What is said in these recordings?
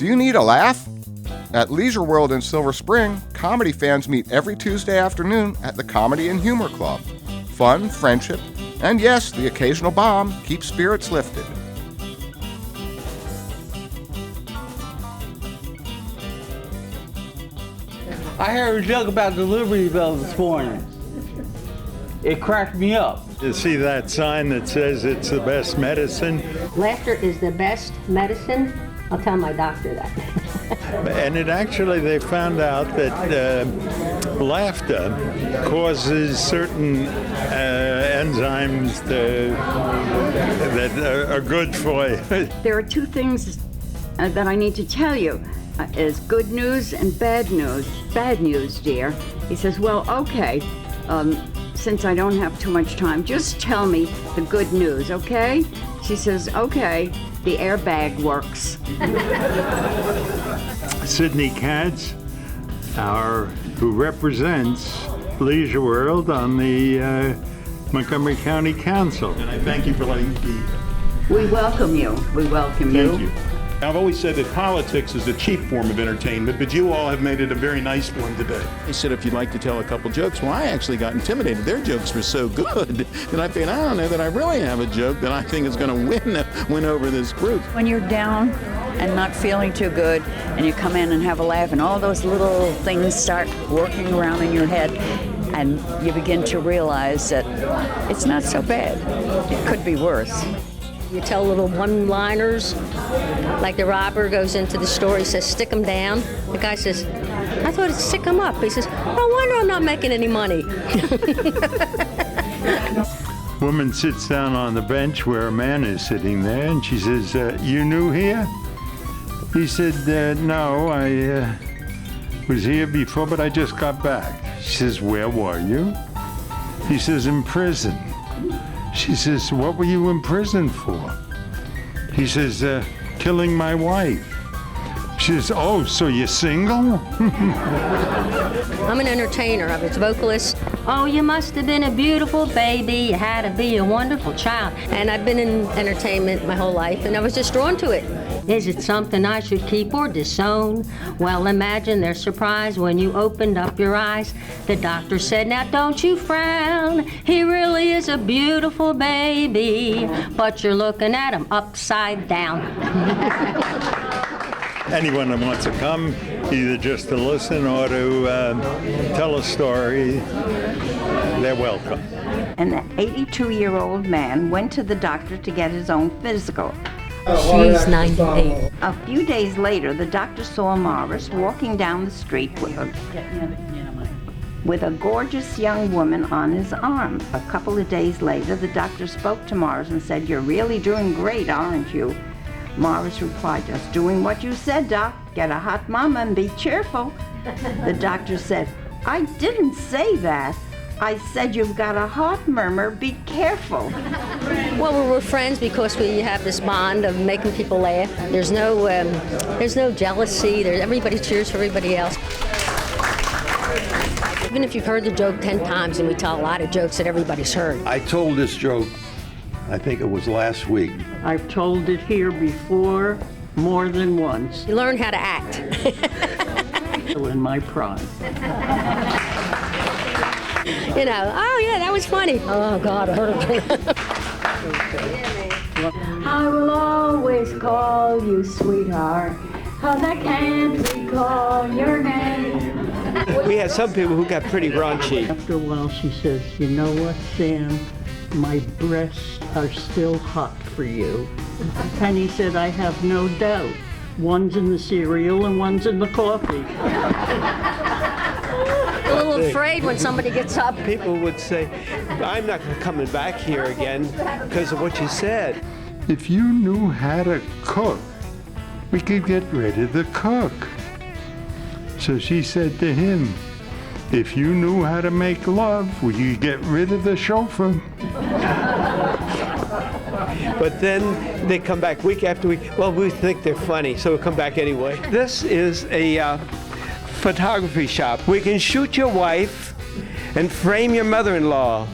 Do you need a laugh? At Leisure World in Silver Spring, comedy fans meet every Tuesday afternoon at the Comedy and Humor Club. Fun, friendship, and yes, the occasional bomb keeps spirits lifted. I heard a joke about the Liberty Bell this morning. It cracked me up. You see that sign that says it's the best medicine? Laughter is the best medicine. I'll tell my doctor that. And they found out that laughter causes certain enzymes that are good for you. There are two things that I need to tell you. Is good news and bad news. Bad news, dear. He says, well, okay, since I don't have too much time, just tell me the good news, okay? She says, okay, the airbag works. Sydney Katz, who represents Leisure World on the Montgomery County Council. And I thank you for letting me be here. We welcome you. We welcome you. Thank you. I've always said that politics is a cheap form of entertainment, but you all have made it a very nice one today. He said, if you'd like to tell a couple jokes, well, I actually got intimidated. Their jokes were so good that I figured, I don't know that I really have a joke that I think is going to win over this group. When you're down and not feeling too good, and you come in and have a laugh, and all those little things start working around in your head, and you begin to realize that it's not so bad. It could be worse. You tell little one-liners, like the robber goes into the store, he says, stick them down. The guy says, I thought it'd stick them up. He says, no wonder I'm not making any money. Woman sits down on the bench where a man is sitting there, and she says, you new here? He said, no, I was here before, but I just got back. She says, where were you? He says, in prison. She says, what were you in prison for? He says, killing my wife. She says, oh, so you're single? I'm an entertainer. I was a vocalist. Oh, you must have been a beautiful baby. You had to be a wonderful child. And I've been in entertainment my whole life, and I was just drawn to it. Is it something I should keep or disown? Well, imagine their surprise when you opened up your eyes. The doctor said, now don't you frown. He really is a beautiful baby, but you're looking at him upside down. Anyone that wants to come, either just to listen or to tell a story, they're welcome. An 82-year-old man went to the doctor to get his own physical. She's 98. A few days later, the doctor saw Morris walking down the street with a gorgeous young woman on his arm. A couple of days later, the doctor spoke to Morris and said, you're really doing great, aren't you? Morris replied, just doing what you said, Doc. Get a hot mama and be cheerful. The doctor said, I didn't say that. I said you've got a heart murmur, be careful. Well, we're friends because we have this bond of making people laugh. There's no jealousy. Everybody cheers for everybody else. Even if you've heard the joke 10 times, and we tell a lot of jokes that everybody's heard. I told this joke, I think it was last week. I've told it here before, more than once. You learn how to act. In my prime. You know, oh yeah, that was funny. Oh God, I heard it. I will always call you sweetheart, 'cause I can't recall your name. We had some people who got pretty raunchy. After a while, she says, you know what, Sam? My breasts are still hot for you. And he said, I have no doubt. One's in the cereal and one's in the coffee. A little afraid when somebody gets up. People would say, I'm not coming back here again because of what you said. If you knew how to cook, we could get rid of the cook. So she said to him, if you knew how to make love, we could get rid of the chauffeur. But then they come back week after week. Well, we think they're funny, so we'll come back anyway. This is a photography shop. We can shoot your wife and frame your mother-in-law.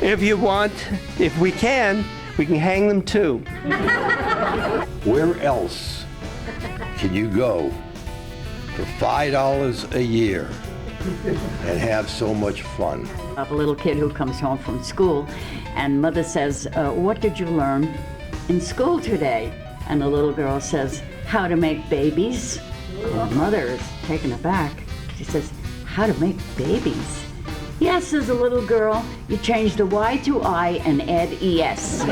If you want, if we can hang them too. Where else can you go for $5 a year and have so much fun? I have a little kid who comes home from school, and mother says, what did you learn in school today? And the little girl says, how to make babies. And mother is taken aback. She says, how to make babies? Yes, says the little girl, you change the Y to I and add ES.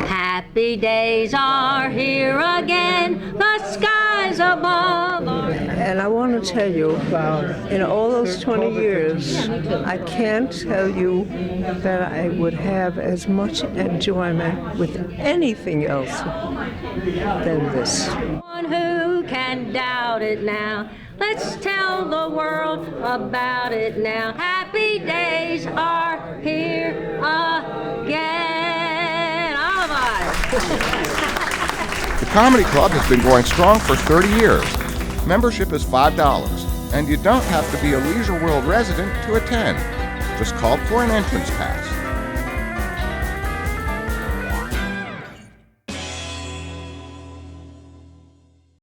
Happy days are here again, the skies above are... And I want to tell you, in all those 20 years, I can't tell you that I would have as much enjoyment with anything else than this. One who can doubt it now, let's tell the world about it now. Happy days are here again. All of us. The Comedy Club has been going strong for 30 years. Membership is $5, and you don't have to be a Leisure World resident to attend. Just call for an entrance pass.